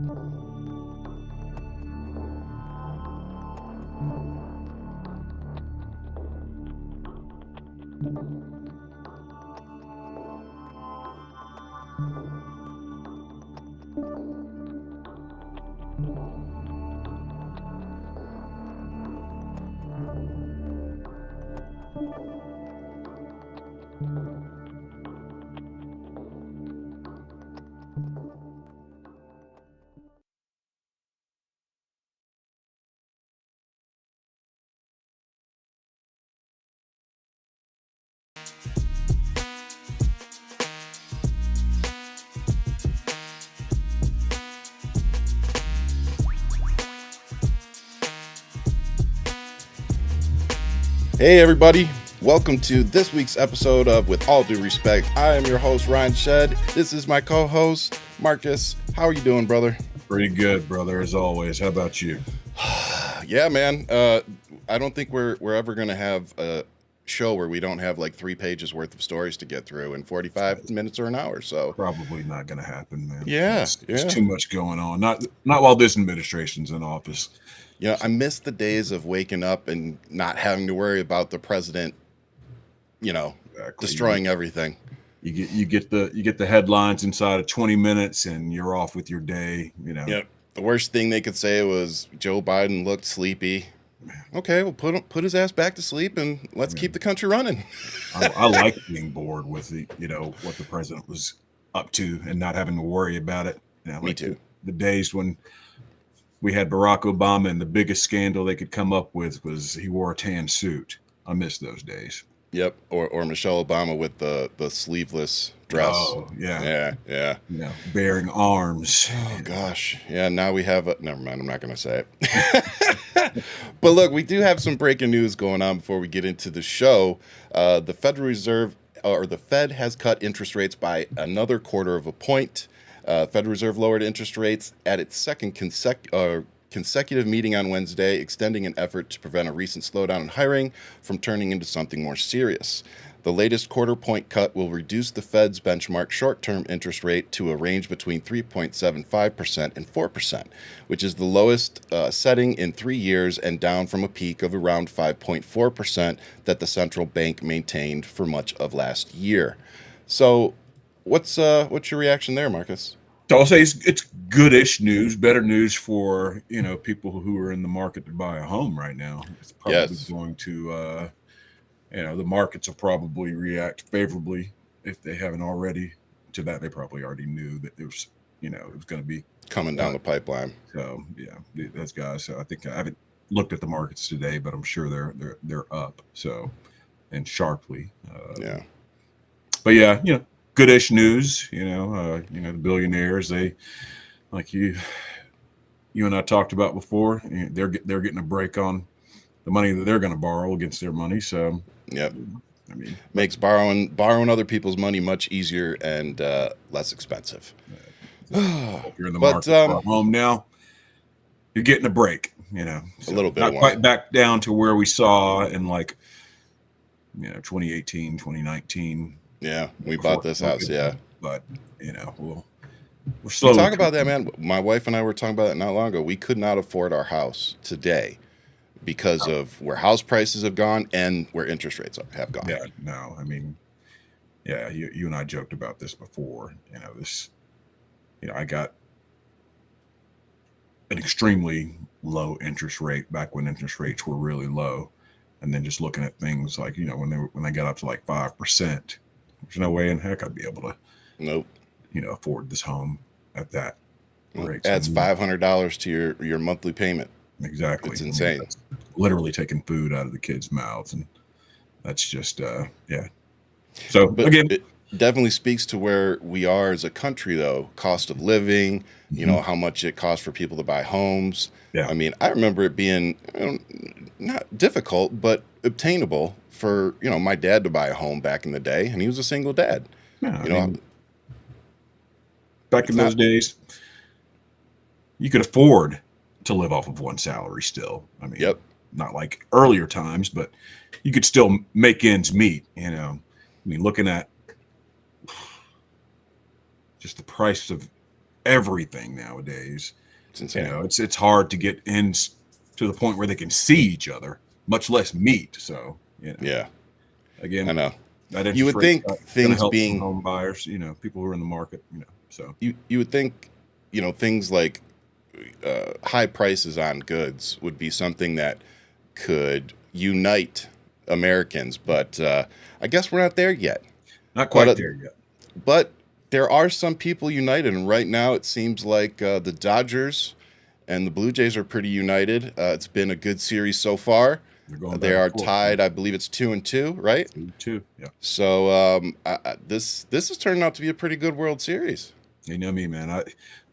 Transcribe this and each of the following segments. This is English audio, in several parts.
Hey everybody, welcome to this week's episode of With All Due Respect. I am your host, Ryan Shead. This is my co-host, Marcus. How are you doing, brother? Pretty good, brother, as always. How about you? Yeah, man. I don't think we're ever going to have a show where we don't have like 3 pages worth of stories to get through in 45 minutes or an hour. So Probably not going to happen, man. Yeah, There's too much going on. Not while this administration's in office. Yeah, I miss the days of waking up and not having to worry about the president, Exactly. destroying everything. You get the headlines inside of 20 minutes, and you're off with your day. Yep. The worst thing they could say was Joe Biden looked sleepy. Okay, well, put his ass back to sleep and let's keep the country running. I like being bored with what the president was up to and not having to worry about it. Me too. The days when we had Barack Obama, and the biggest scandal they could come up with was he wore a tan suit. I miss those days. Yep, or Michelle Obama with the sleeveless dress. Oh, yeah. Yeah. Bearing arms. Oh, gosh. Yeah, now we have never mind, I'm not going to say it. But look, we do have some breaking news going on before we get into the show. The Federal Reserve, or the Fed, has cut interest rates by another 1/4 point. Federal Reserve lowered interest rates at its second consecutive meeting on Wednesday, extending an effort to prevent a recent slowdown in hiring from turning into something more serious. The latest 1/4 point cut will reduce the Fed's benchmark short-term interest rate to a range between 3.75% and 4%, which is the lowest setting in 3 years and down from a peak of around 5.4% that the central bank maintained for much of last year. So, what's your reaction there, Marcus? So I'll say it's goodish news, better news for people who are in the market to buy a home right now. It's probably going to the markets will probably react favorably if they haven't already to that. They probably already knew that it was going to be coming down the pipeline. So those guys. So I think I haven't looked at the markets today, but I'm sure they're up. So and sharply. But goodish news, the billionaires, they, like you and I talked about before, they're getting a break on the money that they're going to borrow against their money. So, yep. I mean, makes borrowing other people's money much easier and less expensive. If you're in the market for a home now, you're getting a break, so a little bit. Not quite back down to where we saw in 2018, 2019. Yeah, we bought this house. Yeah, but we're slowly talk about that, man. My wife and I were talking about it not long ago. We could not afford our house today because of where house prices have gone and where interest rates have gone. Yeah, no, I mean, you and I joked about this before. I got an extremely low interest rate back when interest rates were really low, and then just looking at things like when they got up to like 5%. There's no way in heck I'd be able to, afford this home at that rate. Adds $500 to your monthly payment. Exactly. It's insane. That's literally taking food out of the kids' mouths, and that's just So but again, it definitely speaks to where we are as a country, though. Cost of living, how much it costs for people to buy homes. Yeah. I mean, I remember it being not difficult, but obtainable for my dad to buy a home back in the day, and he was a single dad. Yeah, back in those days, you could afford to live off of one salary still. I mean, yep. Not like earlier times, but you could still make ends meet. I mean, looking at just the price of everything nowadays. It's insane. It's hard to get in to the point where they can see each other, much less meet. So, Yeah. Again, I know. that You would think things help being home buyers, people who are in the market, so you would think, things like high prices on goods would be something that could unite Americans, but I guess we're not there yet. Not quite there yet. But there are some people united, and right now it seems like the Dodgers and the Blue Jays are pretty united. It's been a good series so far. They are tied. I believe it's 2-2, right? 2-2, yeah. So this is turning out to be a pretty good World Series. You know me, man.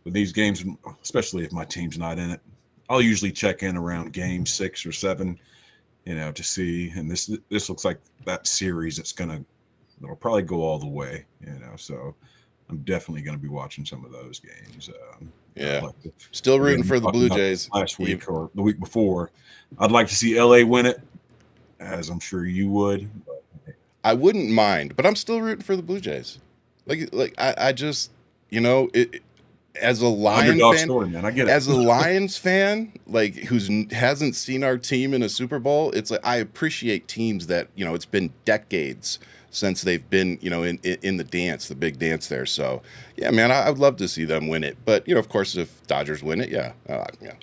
With these games, especially if my team's not in it, I'll usually check in around game 6 or 7, to see. And this looks like that series that'll probably go all the way, So I'm definitely going to be watching some of those games. Still rooting for the Blue Jays. Last week or the week before, I'd like to see LA win it, as I'm sure you would. But I wouldn't mind, but I'm still rooting for the Blue Jays. I just, as a Lions fan, story, man. I get it. As a Lions fan, hasn't seen our team in a Super Bowl, it's like I appreciate teams that it's been decades since they've been in the dance, the big dance there. So yeah, man, I'd love to see them win it. But of course, if Dodgers win it,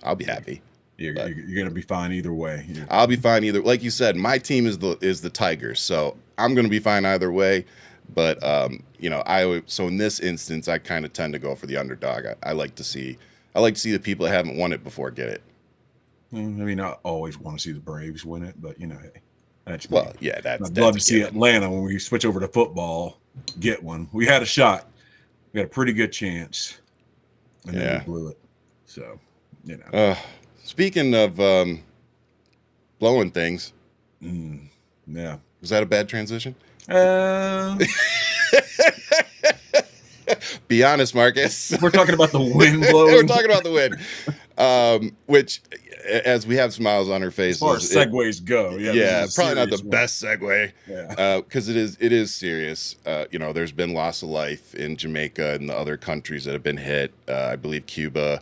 I'll be happy. You're gonna be fine either way. I'll be fine either. Like you said, my team is the Tigers, so I'm gonna be fine either way. But so in this instance, I kind of tend to go for the underdog. I like to see the people that haven't won it before get it. I mean, I always want to see the Braves win it, but that's me. Well, yeah, I'd love to see Atlanta when we switch over to football get one. We had a shot, we had a pretty good chance, and then we blew it. So, Speaking of blowing things, yeah, was that a bad transition? Be honest, Marcus. We're talking about the wind blowing. We're talking about the wind, which, as we have smiles on our faces, as far as segues go, probably not the best segue, because it is serious. There's been loss of life in Jamaica and the other countries that have been hit. I believe Cuba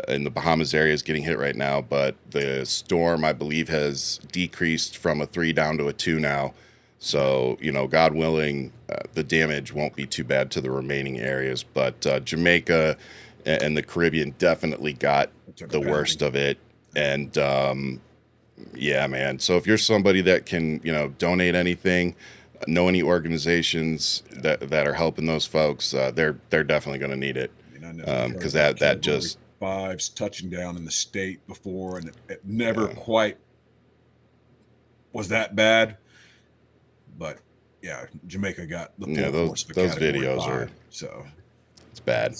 in the Bahamas area is getting hit right now, but the storm, I believe, has decreased from a 3 down to a 2 now. So, God willing, the damage won't be too bad to the remaining areas. But Jamaica and the Caribbean definitely got the worst of it. And, yeah, man. So if you're somebody that can, donate anything, know any organizations that are helping those folks, they're definitely going to need it. Because that just... 5's touching down in the state before, and it never quite was that bad. But yeah, Jamaica got the those videos 5, are so it's bad.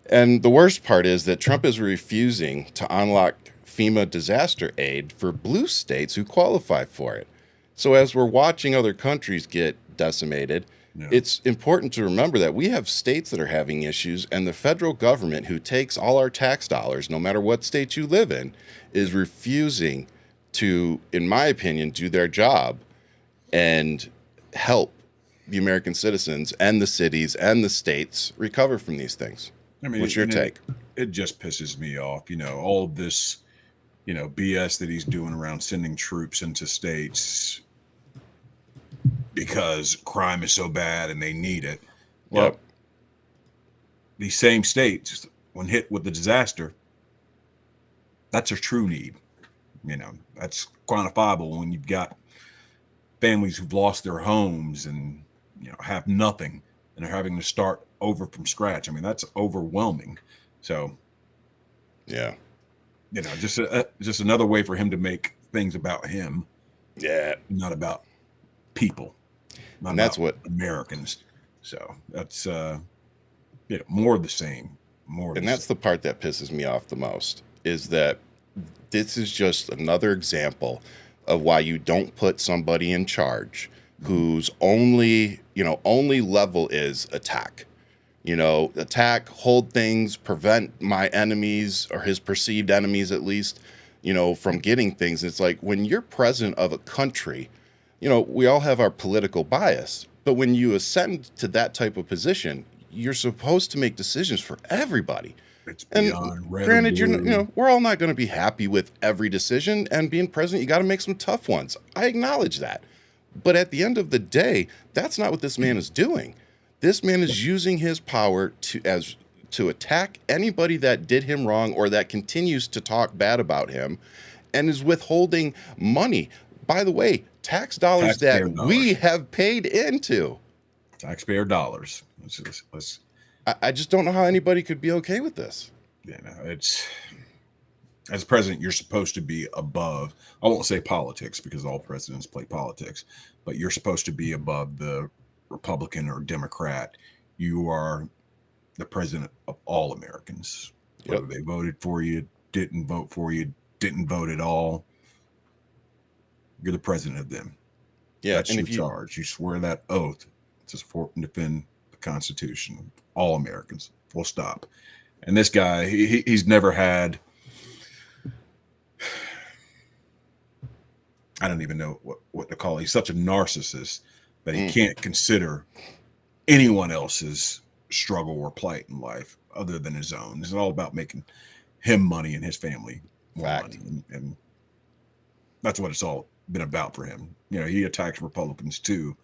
And the worst part is that Trump is refusing to unlock FEMA disaster aid for blue states who qualify for it. So as we're watching other countries get decimated, it's important to remember that we have states that are having issues, and the federal government, who takes all our tax dollars, no matter what state you live in, is refusing to, in my opinion, do their job and help the American citizens and the cities and the states recover from these things. I mean, what's your take? It just pisses me off, all of this, BS that he's doing around sending troops into states because crime is so bad and they need it. Well, these same states, when hit with the disaster, that's a true need. That's quantifiable when you've got families who've lost their homes and have nothing, and they're having to start over from scratch. I mean, that's overwhelming. So, just another way for him to make things about him. Yeah, not about people. And that's what Americans. So that's more of the same. That's the part that pisses me off the most, is that this is just another example of why you don't put somebody in charge whose only level is attack. Attack, hold things, prevent my enemies, or his perceived enemies at least, from getting things. It's like, when you're president of a country, we all have our political bias, but when you ascend to that type of position, you're supposed to make decisions for everybody. It's And beyond red or granted, blue. we're all not going to be happy with every decision, and being president, you got to make some tough ones. I acknowledge that. But at the end of the day, that's not what this man is doing. This man is using his power to attack anybody that did him wrong or that continues to talk bad about him, and is withholding money. By the way, tax dollars Taxpayer that dollars. we have paid into. Taxpayer dollars. I just don't know how anybody could be okay with this. Yeah, no, it's, as president, you're supposed to be above, I won't say politics because all presidents play politics, but you're supposed to be above the Republican or Democrat. You are the president of all Americans, whether they voted for you, didn't vote for you, didn't vote at all. You're the president of them. Yeah, that's your charge. You swear that oath to support and defend the Constitution, all Americans, full stop. And this guy, he's never had, I don't even know what to call it. He's such a narcissist that he can't consider anyone else's struggle or plight in life other than his own. It's all about making him money and his family more money. And that's what it's all been about for him. He attacks Republicans too,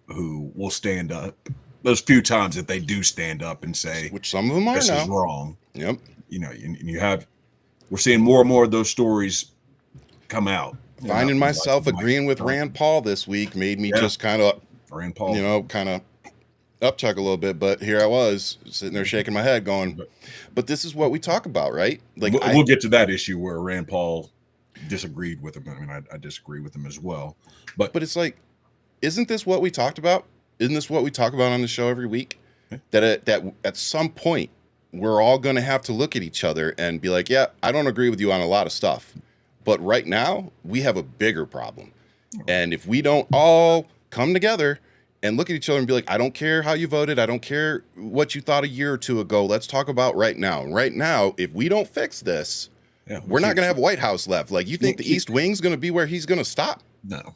who will stand up. Those few times that they do stand up and say, which some of them are this now. is wrong. Yep. We're seeing more and more of those stories come out. Finding myself agreeing with Rand Paul this week made me just kind of, Rand Paul, kind of upchuck a little bit. But here I was sitting there shaking my head going, but this is what we talk about, right? Like we'll get to that issue where Rand Paul disagreed with him. I mean, I disagree with him as well. But it's like, isn't this what we talked about? Isn't this what we talk about on the show every week? That at some point, we're all going to have to look at each other and be like, yeah, I don't agree with you on a lot of stuff. But right now, we have a bigger problem. And if we don't all come together and look at each other and be like, I don't care how you voted. I don't care what you thought a year or two ago. Let's talk about right now. And right now, if we don't fix this, we're not going to have White House left. Like, you think the East Wing's going to be where he's going to stop? No.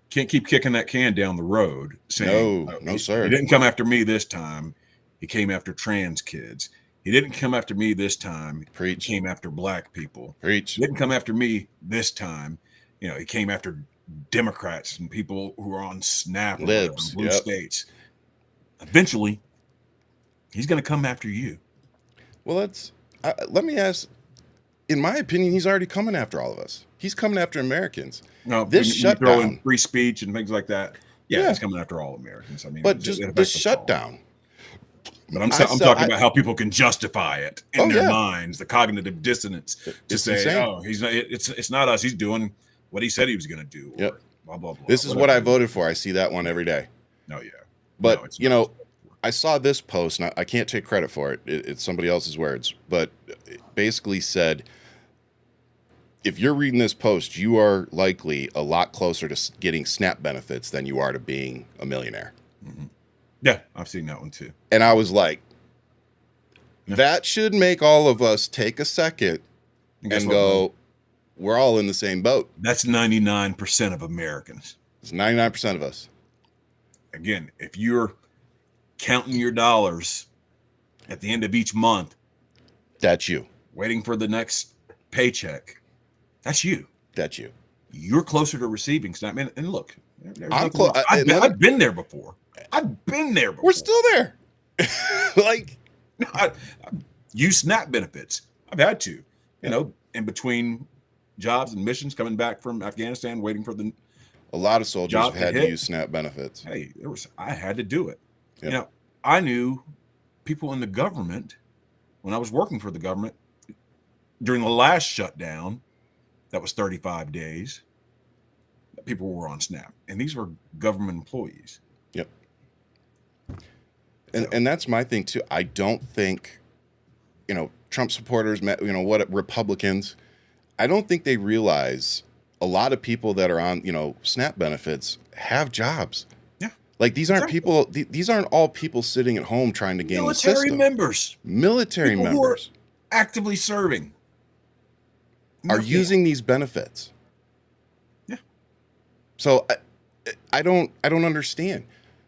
Can't keep kicking that can down the road saying, no, sir. He didn't come after me this time. He came after trans kids. He didn't come after me this time. Preach. He came after black people. Preach. He didn't come after me this time. He came after Democrats and people who are on SNAP or libs, blue states. Eventually, he's going to come after you. Well, let me ask. In my opinion, he's already coming after all of us. He's coming after Americans. No, this shutdown, throw in free speech and things like that. Yeah, he's coming after all Americans. I mean, but just this shutdown. But I'm talking about how people can justify it in their minds, the cognitive dissonance to say, insane. He's not. It's not us. He's doing what he said he was going to do. Yep. Blah, blah, blah, this is what I voted for. I see that one every day. Oh yeah. But I saw this post, and I can't take credit for it. It's somebody else's words, but it basically said, if you're reading this post, you are likely a lot closer to getting SNAP benefits than you are to being a millionaire. Mm-hmm. Yeah, I've seen that one too. And I was like, that should make all of us take a second and go, we're all in the same boat. That's 99% of Americans. It's 99% of us. Again, if you're counting your dollars at the end of each month, that's you. Waiting for the next paycheck, that's you. That's you. You're closer to receiving SNAP. And look, I've been there before. I've been there before. We're still there. Like, I use SNAP benefits. I've had to, in between jobs and missions, coming back from Afghanistan, waiting for a lot of soldiers have had to use SNAP benefits. Hey, I had to do it. Yep. I knew people in the government when I was working for the government during the last shutdown. That was 35 days. People were on SNAP, and these were government employees. Yep. And that's my thing too. I don't think, Trump supporters, what Republicans, I don't think they realize a lot of people that are on, SNAP benefits have jobs. Yeah. Like these aren't people. These aren't all people sitting at home trying to game the system. Military members who are actively serving are using these benefits. Yeah. So I don't understand.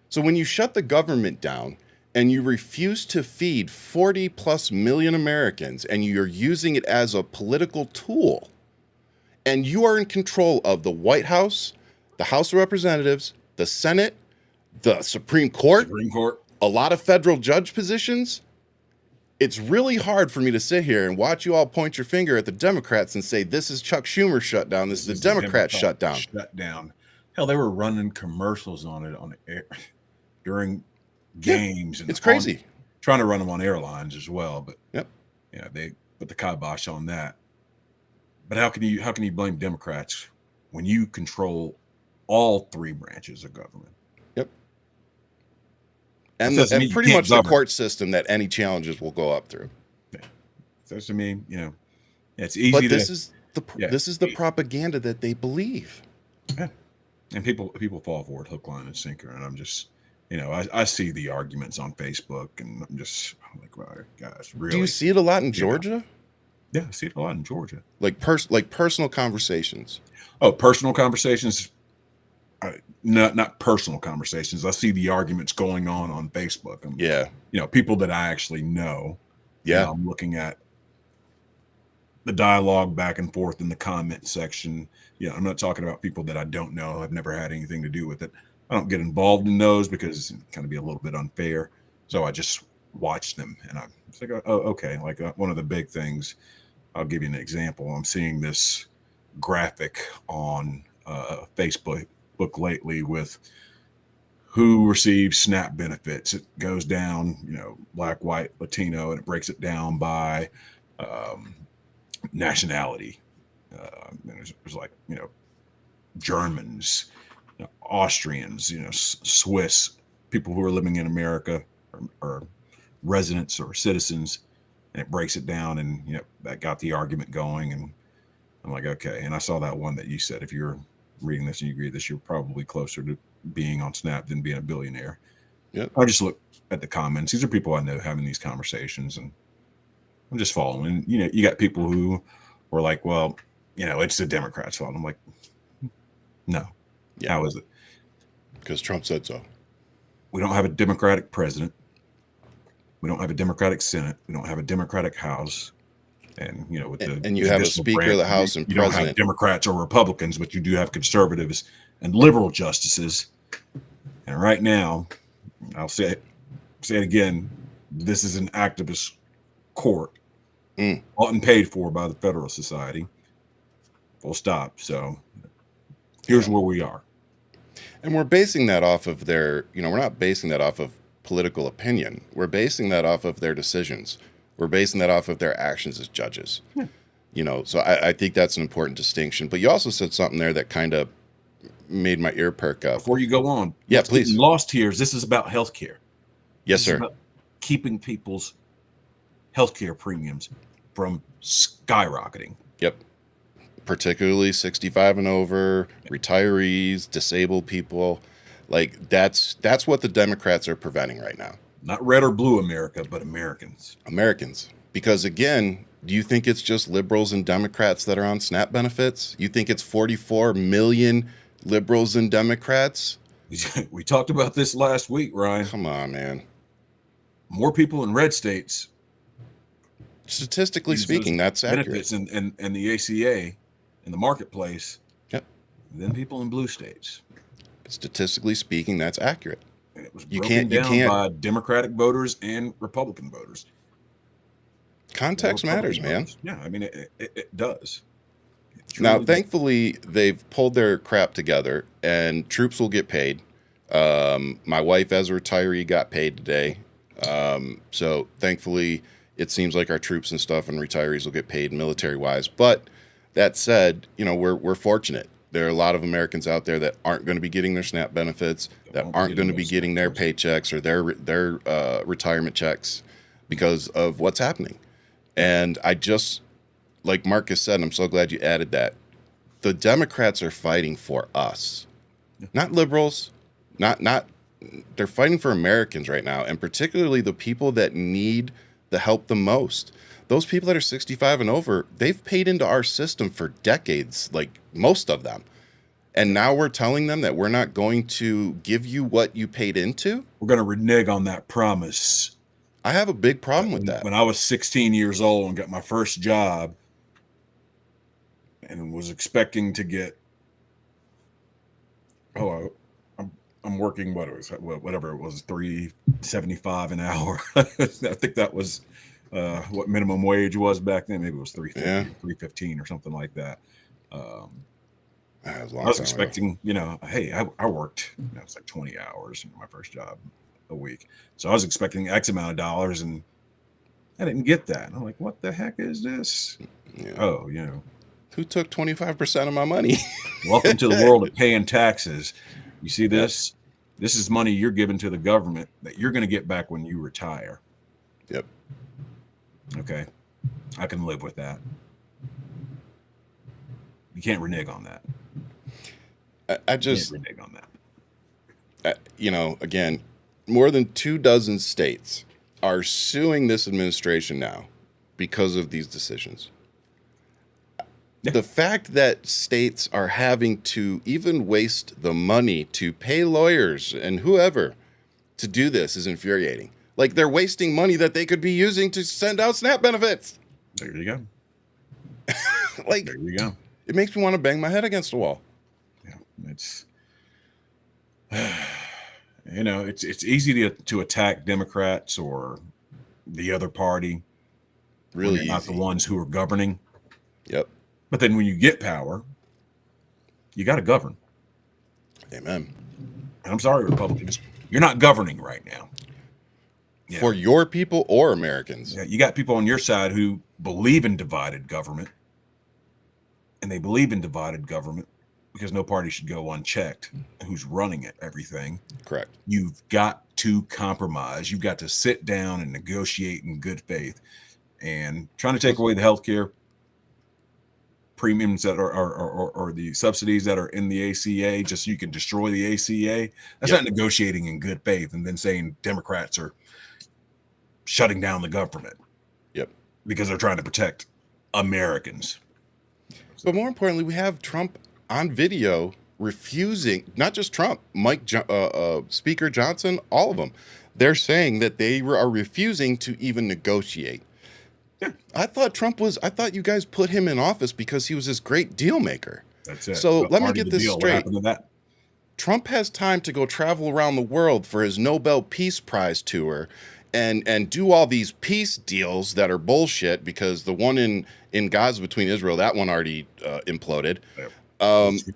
So when you shut the government down and you refuse to feed 40 plus million Americans, and you're using it as a political tool, and you are in control of the White House, the House of Representatives, the Senate, the Supreme Court, a lot of federal judge positions, it's really hard for me to sit here and watch you all point your finger at the Democrats and say, this is Chuck Schumer's shutdown, this is the Democrat shutdown. Hell, they were running commercials on it on air during games. And it's crazy. Trying to run them on airlines as well, but yeah, they put the kibosh on that. But how can you blame Democrats when you control all three branches of government? Yep. And pretty much the court system that any challenges will go up through. Yeah. So to me, it's easy. But this is the propaganda that they believe. Yeah. And people fall for it hook, line, and sinker. And I'm just, I see the arguments on Facebook, and I'm like, wow, guys, really? Do you see it a lot in Georgia? Yeah, I see it a lot in Georgia. Like personal conversations. Oh, personal conversations. Not personal conversations. I see the arguments going on Facebook. People that I actually know. Yeah. I'm looking at the dialogue back and forth in the comment section. I'm not talking about people that I don't know. I've never had anything to do with it. I don't get involved in those because it kind of be a little bit unfair. So I just watch them, and I'm like, oh, okay. Like one of the big things, I'll give you an example. I'm seeing this graphic on Facebook lately with who receives SNAP benefits. It goes down, Black, white, Latino, and it breaks it down by nationality. There's like, Germans, Austrians, Swiss, people who are living in America or residents or citizens, and it breaks it down, and that got the argument going. And I'm like, okay. And I saw that one that you said, if you're reading this and you agree with this, you're probably closer to being on SNAP than being a billionaire. Yep. I just look at the comments. These are people I know having these conversations, and I'm just following. You got people who were like, well, it's the Democrats' fault. I'm like, no. Yeah. How is it? Because Trump said so. We don't have a Democratic president. We don't have a Democratic Senate. We don't have a Democratic House. And and you have a Speaker of the House and President. You don't have Democrats or Republicans, but you do have conservatives and liberal justices. And right now, I'll say it again, this is an activist court, bought and paid for by the Federal Society. Full stop. So here's where we are. And we're basing that off of we're not basing that off of political opinion. We're basing that off of their decisions. We're basing that off of their actions as judges. So I think that's an important distinction. But you also said something there that kind of made my ear perk up. Before you go on, yeah, please. Lost here is this is about healthcare. Yes, sir. About keeping people's healthcare premiums from skyrocketing. Yep. Particularly 65 and over, retirees, disabled people. Like that's what the Democrats are preventing right now. Not red or blue America, but Americans. Americans. Because again, do you think it's just liberals and Democrats that are on SNAP benefits? You think it's 44 million liberals and Democrats? We talked about this last week, Ryan. Come on, man. More people in red states. Statistically speaking, that's accurate. Benefits and the ACA in the marketplace. Yep. Than people in blue states. Statistically speaking, that's accurate. And it was broken down by Democratic voters and Republican voters. Context matters, man. Yeah, I mean, it does. Now, thankfully, they've pulled their crap together, and troops will get paid. My wife, as a retiree, got paid today. So, thankfully, it seems like our troops and stuff and retirees will get paid military-wise. But that said, we're fortunate. There are a lot of Americans out there that aren't going to be getting their SNAP benefits, that aren't going to be getting their paychecks or their retirement checks because of what's happening. And I just, like Marcus said, and I'm so glad you added that, the Democrats are fighting for us, not liberals, they're fighting for Americans right now, and particularly the people that need the help the most. Those people that are 65 and over, they've paid into our system for decades, like most of them. And now we're telling them that we're not going to give you what you paid into? We're going to renege on that promise. I have a big problem with that. When I was 16 years old and got my first job and was expecting to get, I'm working, whatever it was, $3.75 an hour. I think that was what minimum wage was back then. Maybe it was $3.50, $3.15 or something like that. I was expecting, hey, I worked, it's like 20 hours in my first job a week. So I was expecting X amount of dollars and I didn't get that. And I'm like, what the heck is this? Yeah. Oh, who took 25% of my money? Welcome to the world of paying taxes. You see this? Yep. This is money you're giving to the government that you're going to get back when you retire. Yep. Okay. I can live with that. You can't renege on that. I just can't renege on that. Again, more than 24 states are suing this administration now because of these decisions. Yeah. The fact that states are having to even waste the money to pay lawyers and whoever to do this is infuriating. Like they're wasting money that they could be using to send out SNAP benefits. There you go. There you go. It makes me want to bang my head against the wall. Yeah, it's it's easy to attack Democrats or the other party. Really easy. Not the ones who are governing. Yep. But then when you get power, you got to govern. Amen. And I'm sorry, Republicans, you're not governing right now. Yeah. For your people or Americans. Yeah, you got people on your side who believe in divided government. And they believe in divided government because no party should go unchecked. Who's running it, everything. Correct. You've got to compromise. You've got to sit down and negotiate in good faith. And trying to take away the healthcare premiums that are or the subsidies that are in the ACA just so you can destroy the ACA. That's not negotiating in good faith and then saying Democrats are shutting down the government. Yep. Because they're trying to protect Americans. But more importantly, we have Trump on video refusing, not just Trump, Speaker Johnson, all of them. They're saying that they are refusing to even negotiate. Yeah. I thought you guys put him in office because he was this great deal maker. That's it. So let me get this straight. What happened to that? Trump has time to go travel around the world for his Nobel Peace Prize tour and do all these peace deals that are bullshit because the one in Gaza between Israel, that one already imploded.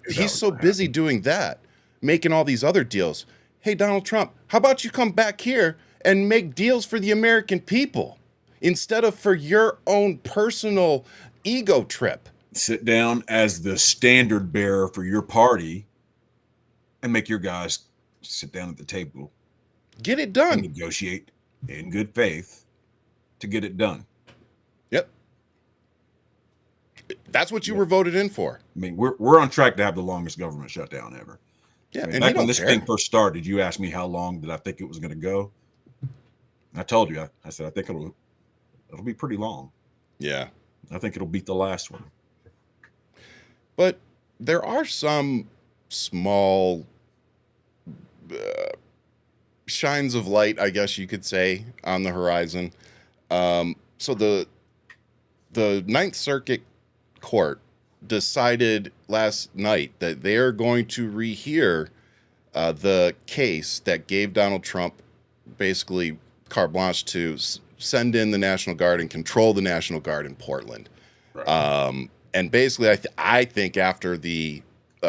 He's so busy doing that, making all these other deals. Hey, Donald Trump, how about you come back here and make deals for the American people instead of for your own personal ego trip? Sit down as the standard bearer for your party and make your guys sit down at the table. Get it done. And negotiate in good faith to get it done. Yep. That's what you were voted in for. I mean, we're on track to have the longest government shutdown ever. Yeah, I mean, and back when this thing first started, you asked me how long did I think it was going to go. I told you, I said I think it'll be pretty long. Yeah, I think it'll beat the last one. But there are some small shines of light, I guess you could say, on the horizon. So the Ninth Circuit Court decided last night that they are going to rehear the case that gave Donald Trump basically carte blanche to send in the National Guard and control the National Guard in Portland. Right. And basically, I think after the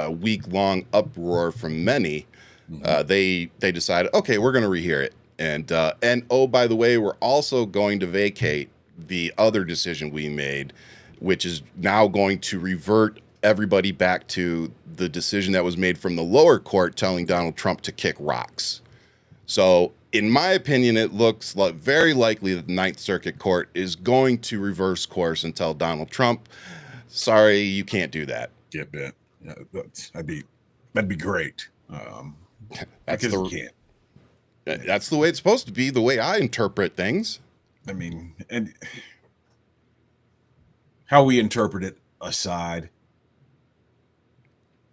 week-long uproar from many, they decided, okay, we're going to rehear it. And oh, by the way, we're also going to vacate the other decision we made, which is now going to revert everybody back to the decision that was made from the lower court telling Donald Trump to kick rocks. So in my opinion, it looks like very likely that the Ninth Circuit Court is going to reverse course and tell Donald Trump, sorry, you can't do that. Yeah, that'd be great. That's the way it's supposed to be, the way I interpret things. I mean, and how we interpret it aside,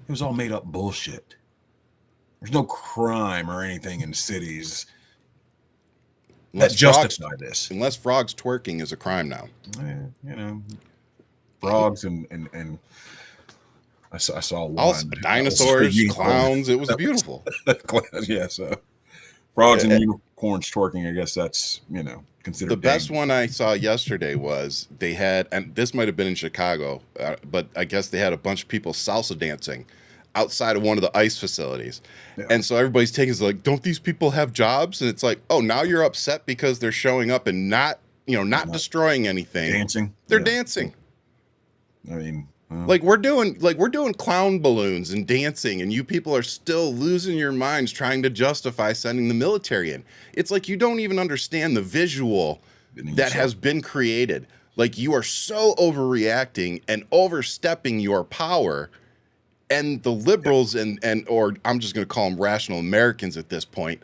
It was all made up bullshit. There's no crime or anything in cities that justify this. Unless frogs twerking is a crime now. You know, frogs and I saw one. Dinosaurs, clowns. It was beautiful. Yeah, so frogs and unicorns twerking. I guess that's considered. The best one I saw yesterday was they had, and this might have been in Chicago, but I guess they had a bunch of people salsa dancing outside of one of the ice facilities. Yeah. And so everybody's taking is like, don't these people have jobs? And it's like, oh, now you're upset because they're showing up and not destroying anything. Dancing. They're dancing. I mean, like we're doing clown balloons and dancing, and you people are still losing your minds trying to justify sending the military in. It's like you don't even understand the visual that has been created. Like you are so overreacting and overstepping your power, and the liberals or I'm just going to call them rational Americans at this point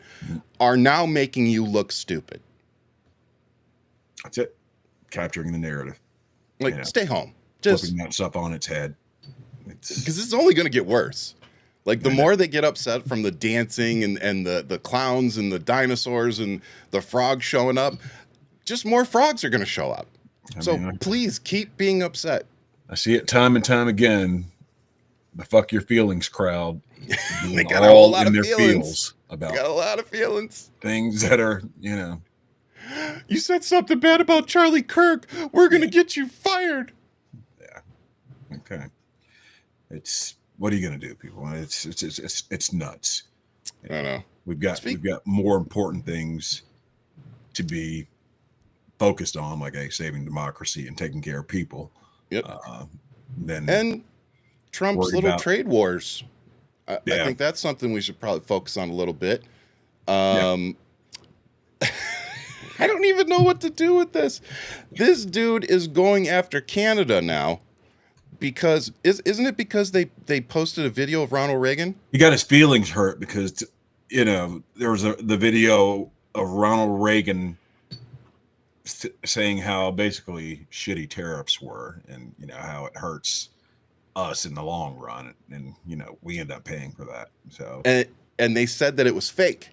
are now making you look stupid. That's it. Capturing the narrative. Like stay home. Just flipping that stuff on its head. Because it's only going to get worse. Like the more they get upset from the dancing and the clowns and the dinosaurs and the frogs showing up, just more frogs are going to show up. Please keep being upset. I see it time and time again. The fuck your feelings crowd. They got a whole lot of feelings about. They got a lot of feelings. Things that are, You said something bad about Charlie Kirk. We're going to get you fired. Okay, what are you gonna do, people? It's nuts. I know. We've got more important things to be focused on, like saving democracy and taking care of people. Yep. And Trump's little trade wars. I think that's something we should probably focus on a little bit. I don't even know what to do with this. This dude is going after Canada now. Because isn't it because they posted a video of Ronald Reagan? He got his feelings hurt because there was the video of Ronald Reagan saying how basically shitty tariffs were, and how it hurts us in the long run, and we end up paying for that. So and they said that it was fake.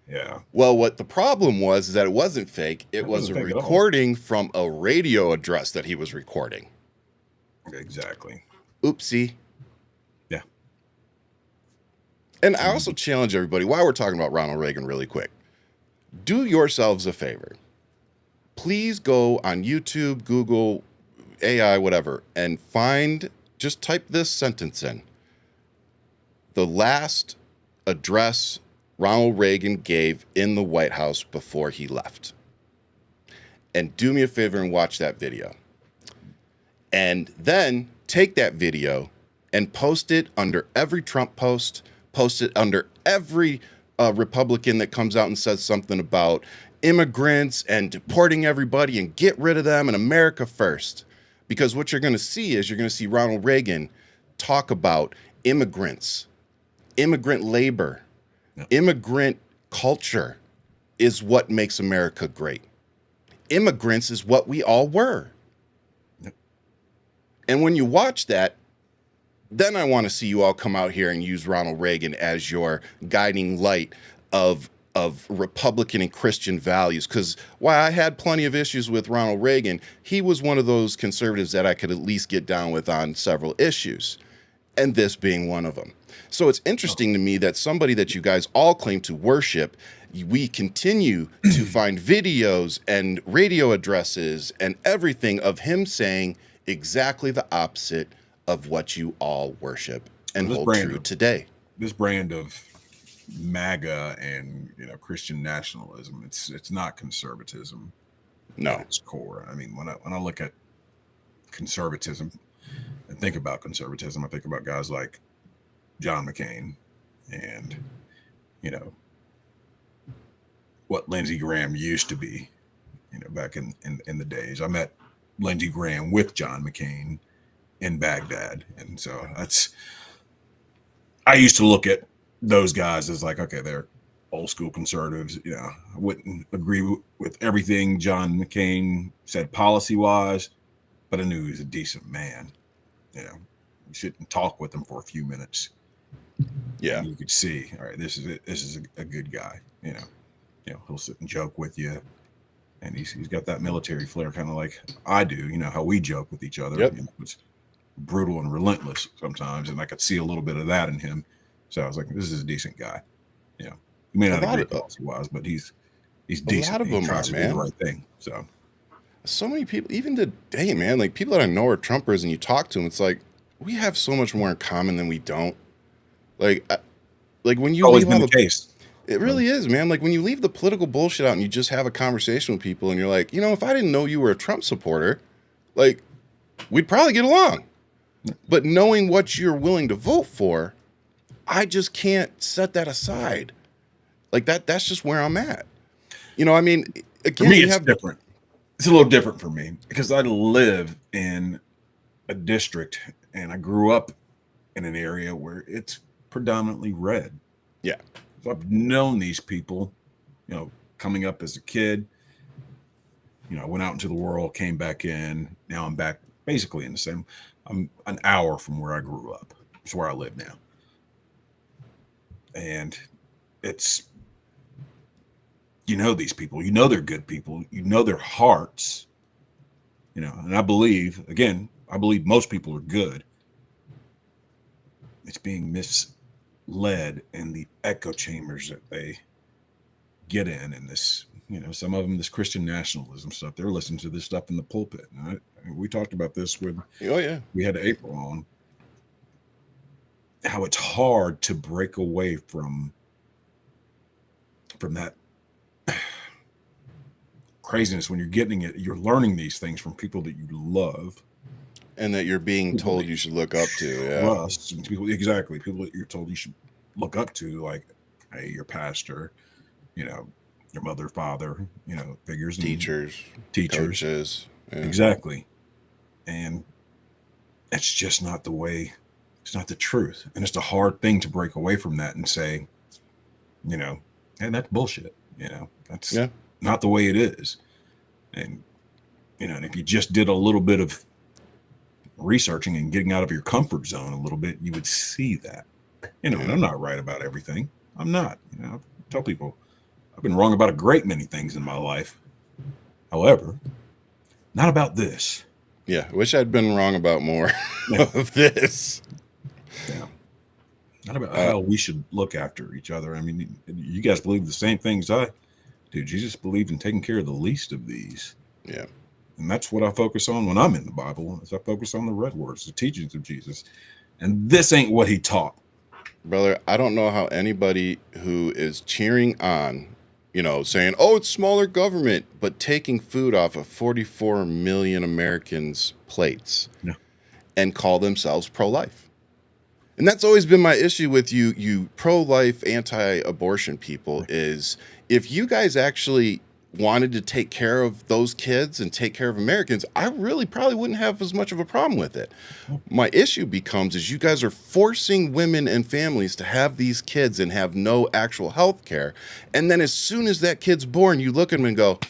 Yeah. Well, what the problem was is that it wasn't fake. It was a recording from a radio address that he was recording. Exactly. Oopsie. Yeah. And I also challenge everybody, while we're talking about Ronald Reagan really quick, do yourselves a favor. Please go on YouTube, Google, AI, whatever, and just type this sentence in. The last address Ronald Reagan gave in the White House before he left. And do me a favor and watch that video. And then take that video and post it under every Trump post it under every Republican that comes out and says something about immigrants and deporting everybody and get rid of them and America first. Because what you're going to see is Ronald Reagan talk about immigrants, immigrant labor, immigrant culture is what makes America great. Immigrants is what we all were. And when you watch that, then I want to see you all come out here and use Ronald Reagan as your guiding light of Republican and Christian values. Because while I had plenty of issues with Ronald Reagan, he was one of those conservatives that I could at least get down with on several issues, and this being one of them. So it's interesting to me that somebody that you guys all claim to worship, we continue to find videos and radio addresses and everything of him saying exactly the opposite of what you all worship and hold true today. This brand of MAGA and Christian nationalism, it's not conservatism. No, it's core. I mean, when I look at conservatism and think about conservatism, I think about guys like John McCain and what Lindsey Graham used to be. Back in the days, I met Lindsey Graham with John McCain in Baghdad. And so I used to look at those guys as like, okay, they're old school conservatives. I wouldn't agree with everything John McCain said policy wise, but I knew he was a decent man, sit and talk with him for a few minutes. Yeah, and you could see, all right, this is it. This is a good guy. He'll sit and joke with you, and he's got that military flair, kind of like I do. You know how we joke with each other. Yep. It's brutal and relentless sometimes, and I could see a little bit of that in him. So I was like, this is a decent guy. He may not agree policy-wise, but he's decent. A lot of them tries are, to man. do the right thing. So many people, even today, man, like people that I know are Trumpers, and you talk to them, it's like we have so much more in common than we don't. Like when you always leave been all the case. It really is, man. Like when you leave the political bullshit out and you just have a conversation with people, and you're like, if I didn't know you were a Trump supporter, like we'd probably get along. But knowing what you're willing to vote for, I just can't set that aside. Like that's just where I'm at. I mean, again, for me, it's different. It's a little different for me because I live in a district and I grew up in an area where it's predominantly red. Yeah. So I've known these people, coming up as a kid. I went out into the world, came back in. Now I'm back basically in the same. I'm an hour from where I grew up. It's where I live now. And it's, these people, they're good people, their hearts, and I believe most people are good. It's being misled in the echo chambers that they get in this, some of them, this Christian nationalism stuff, they're listening to this stuff in the pulpit. And we talked about this when we had April on, how it's hard to break away from that craziness when you're learning these things from people that you love. And that you're being told you should look up to. Yeah. Trust, people that you're told you should look up to, like, hey, your pastor, your mother, father, figures, teachers, coaches. Yeah. Exactly. And it's just not the way, it's not the truth. And it's a hard thing to break away from that and say, and that's bullshit. That's not the way it is. And, and if you just did a little bit of researching and getting out of your comfort zone a little bit, you would see that. And I'm not right about everything. I'm not. I tell people I've been wrong about a great many things in my life. However, not about this. Yeah, I wish I'd been wrong about more of this. Yeah. Not about how we should look after each other. I mean, you guys believe the same things I do. Jesus believed in taking care of the least of these. Yeah. And that's what I focus on when I'm in the Bible, is I focus on the red words, the teachings of Jesus. And this ain't what he taught. Brother, I don't know how anybody who is cheering on, saying, oh, it's smaller government, but taking food off of 44 million Americans' plates and call themselves pro-life. And that's always been my issue with you pro-life, anti-abortion people, is if you guys actually wanted to take care of those kids and take care of Americans, I really probably wouldn't have as much of a problem with it. My issue becomes is you guys are forcing women and families to have these kids and have no actual health care. And then as soon as that kid's born, you look at them and go,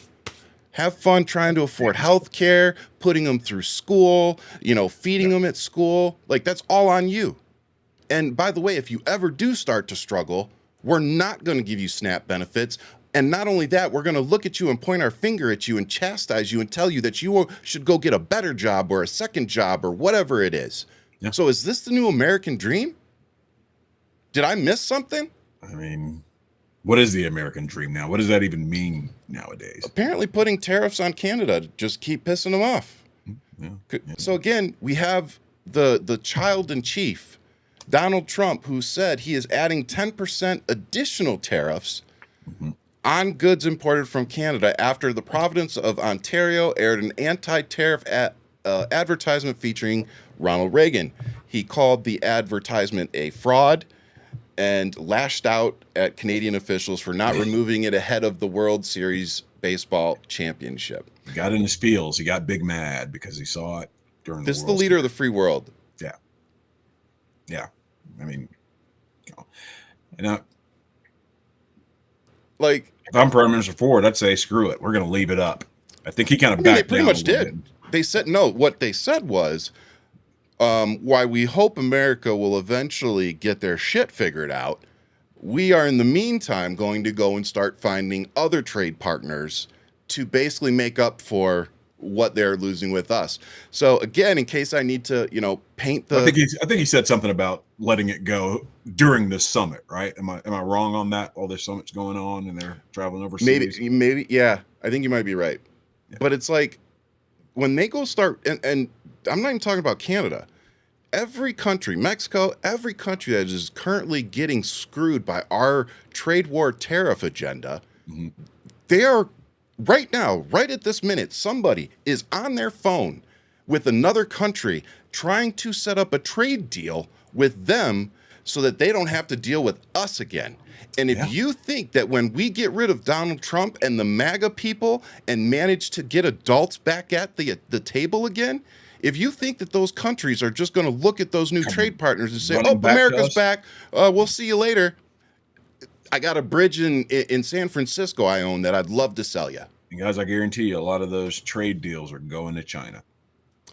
have fun trying to afford health care, putting them through school, feeding them at school. Like, that's all on you. And by the way, if you ever do start to struggle, we're not going to give you SNAP benefits. And not only that, we're going to look at you and point our finger at you and chastise you and tell you that you should go get a better job or a second job or whatever it is. Yeah. So is this the new American dream? Did I miss something? I mean, what is the American dream now? What does that even mean nowadays? Apparently putting tariffs on Canada to just keep pissing them off. Yeah. So again, we have the child in chief, Donald Trump, who said he is adding 10% additional tariffs on goods imported from Canada after the province of Ontario aired an anti-tariff advertisement featuring Ronald Reagan. He called the advertisement a fraud and lashed out at Canadian officials for not removing it ahead of the World Series baseball championship. He got in his feels. He got big mad because he saw it during this is the leader of the free world. Yeah. Yeah. I mean, and like, if I'm Prime Minister Ford, I'd say, screw it. We're going to leave it up. I think he kind of backed down. They pretty much did. Bit. They said, no, what they said was, why we hope America will eventually get their shit figured out, we are in the meantime going to go and start finding other trade partners to basically make up for what they're losing with us. So again, in case I need to, paint the... I think he said something about letting it go during this summit, right? Am I wrong on that? All this summit's going on and they're traveling overseas. Maybe, yeah. I think you might be right. Yeah. But it's like when they go start, and I'm not even talking about Canada. Every country, Mexico, every country that is currently getting screwed by our trade war tariff agenda, they are right now, right at this minute, somebody is on their phone with another country trying to set up a trade deal with them so that they don't have to deal with us again. And if you think that when we get rid of Donald Trump and the MAGA people and manage to get adults back at the table again, if you think that those countries are just going to look at those new trade partners and say, "Oh, America's back. We'll see you later." I got a bridge in San Francisco I own that I'd love to sell you. And guys, I guarantee you a lot of those trade deals are going to China.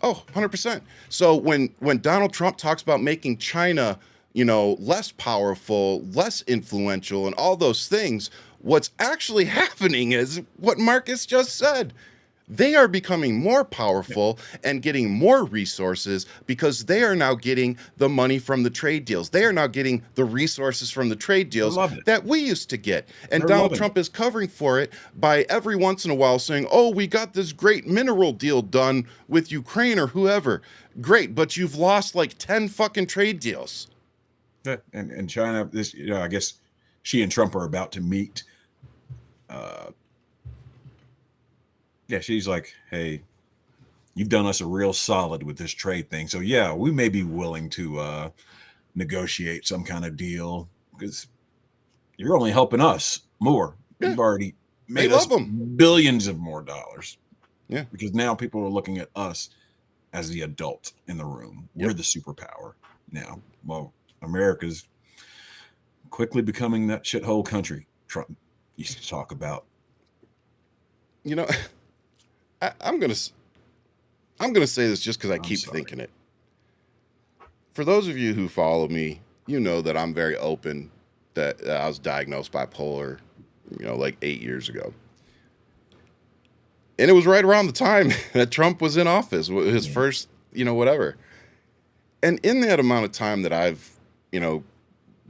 Oh, 100%. So when Donald Trump talks about making China, less powerful, less influential, and all those things, what's actually happening is what Marcus just said. They are becoming more powerful and getting more resources because they are now getting the money from the trade deals. They are now getting the resources from the trade deals that we used to get. And Donald Trump is covering for it by every once in a while saying, "Oh, we got this great mineral deal done with Ukraine or whoever." Great, but you've lost like 10 fucking trade deals. Yeah, and China, I guess she and Trump are about to meet. Yeah, she's like, "Hey, you've done us a real solid with this trade thing. So yeah, we may be willing to negotiate some kind of deal because you're only helping us more. You've already made us billions of more dollars. Yeah, because now people are looking at us as the adult in the room. We're the superpower now. Well, America's quickly becoming that shithole country Trump used to talk about. I'm gonna say this just because I keep thinking it. For those of you who follow me, you know that I'm very open that I was diagnosed bipolar, like 8 years ago. And it was right around the time that Trump was in office, his first, whatever. And in that amount of time that I've,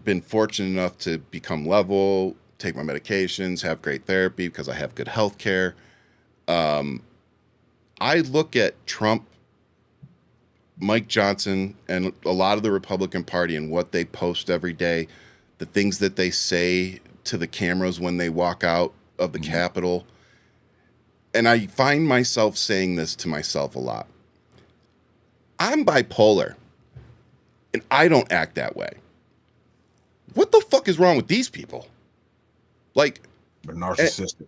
been fortunate enough to become level, take my medications, have great therapy because I have good health care. I look at Trump, Mike Johnson, and a lot of the Republican Party and what they post every day, the things that they say to the cameras when they walk out of the Capitol. And I find myself saying this to myself a lot. I'm bipolar, and I don't act that way. What the fuck is wrong with these people? Like, they're narcissistic.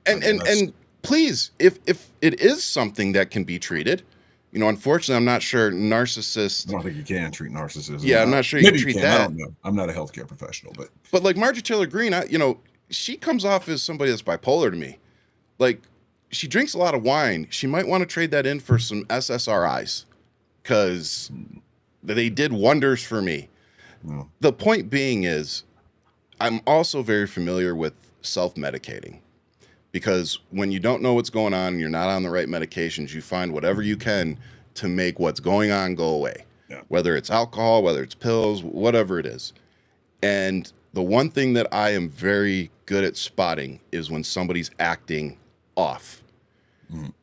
And please, if it is something that can be treated, unfortunately, I'm not sure narcissists. I don't think you can treat narcissism. Yeah, I'm not sure you can treat that. I don't know. I'm not a healthcare professional, but like Marjorie Taylor Greene, she comes off as somebody that's bipolar to me. Like, she drinks a lot of wine. She might want to trade that in for some SSRIs because they did wonders for me. No. The point being is, I'm also very familiar with self-medicating. Because when you don't know what's going on and you're not on the right medications, you find whatever you can to make what's going on go away. Yeah. Whether it's alcohol, whether it's pills, whatever it is. And the one thing that I am very good at spotting is when somebody's acting off.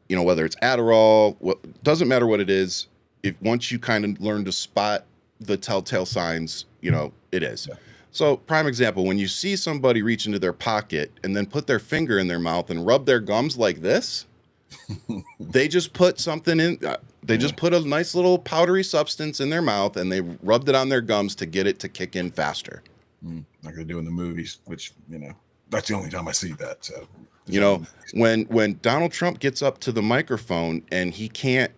Whether it's Adderall, doesn't matter what it is. If once you kind of learn to spot the telltale signs, it is. Yeah. So, prime example, when you see somebody reach into their pocket and then put their finger in their mouth and rub their gums like this, they just put something in, just put a nice little powdery substance in their mouth and they rubbed it on their gums to get it to kick in faster. Like they do in the movies, which, that's the only time I see that. So, when Donald Trump gets up to the microphone and he can't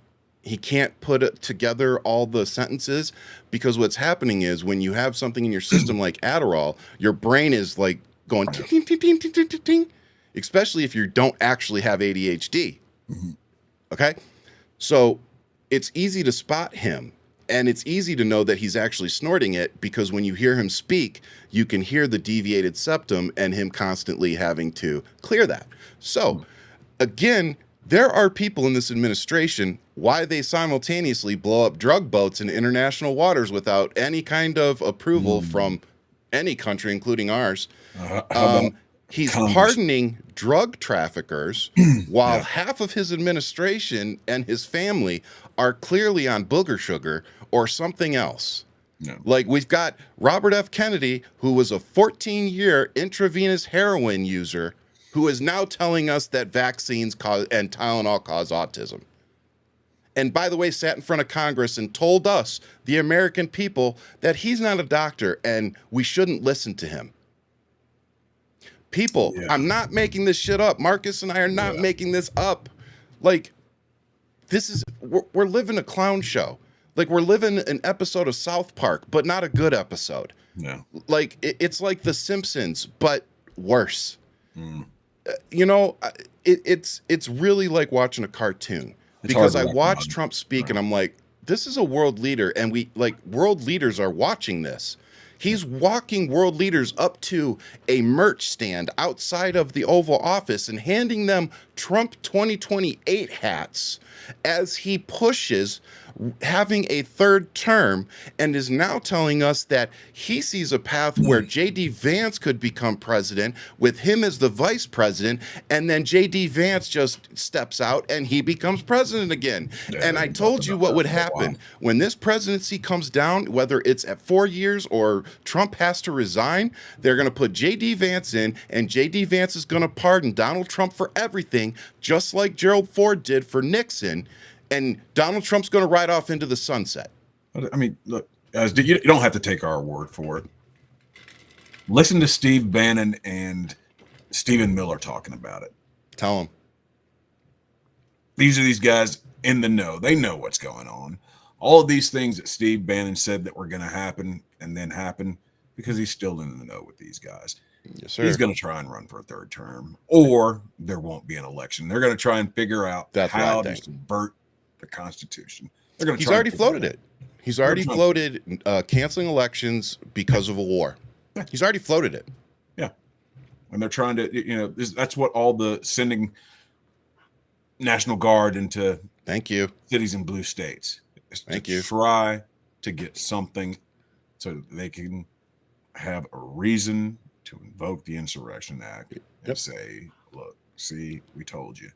put together all the sentences because what's happening is when you have something in your system like Adderall, your brain is like going ting, ting, ting, ting, ting, ting, ting, especially if you don't actually have ADHD. Okay? So it's easy to spot him. And it's easy to know that he's actually snorting it because when you hear him speak, you can hear the deviated septum and him constantly having to clear that. So, again, there are people in this administration, why they simultaneously blow up drug boats in international waters without any kind of approval from any country, including ours. How about He's Congress? pardoning drug traffickers while half of his administration and his family are clearly on booger sugar or something else. No. Like we've got Robert F. Kennedy, who was a 14-year intravenous heroin user, who is now telling us that vaccines cause and Tylenol cause autism. And by the way, sat in front of Congress and told us, the American people, that he's not a doctor and we shouldn't listen to him. People, I'm not making this shit up. Marcus and I are not making this up. Like, this is, we're living a clown show. Like, we're living an episode of South Park, but not a good episode. No. Like, it's like The Simpsons, but worse. You know, it's really like watching a cartoon. Because I watch Trump speak and I'm like, this is a world leader. And world leaders are watching this. He's walking world leaders up to a merch stand outside of the Oval Office and handing them Trump 2028 hats as he pushes having a third term and is now telling us that he sees a path where J.D. Vance could become president with him as the vice president, and then J.D. Vance just steps out and he becomes president again. And I told you what would happen when this presidency comes down, whether it's at 4 years or Trump has to resign, they're going to put J.D. Vance in, and J.D. Vance is going to pardon Donald Trump for everything, just like Gerald Ford did for Nixon. And Donald Trump's going to ride off into the sunset. I mean, look, guys, you don't have to take our word for it. Listen to Steve Bannon and Stephen Miller talking about it. Tell them. These are these guys in the know. They know what's going on. All of these things that Steve Bannon said that were going to happen and then happen because he's still in the know with these guys. Yes, sir. He's going to try and run for a third term, or there won't be an election. They're going to try and figure out how to subvert the Constitution. They're going to. He's already floated it. He's already floated canceling elections because of a war. Yeah. He's already floated it. Yeah, and they're trying to. That's what all the sending National Guard into. Thank you. Cities in blue states. Thank you. Try to get something so they can have a reason to invoke the Insurrection Act and say, "Look, see, we told you."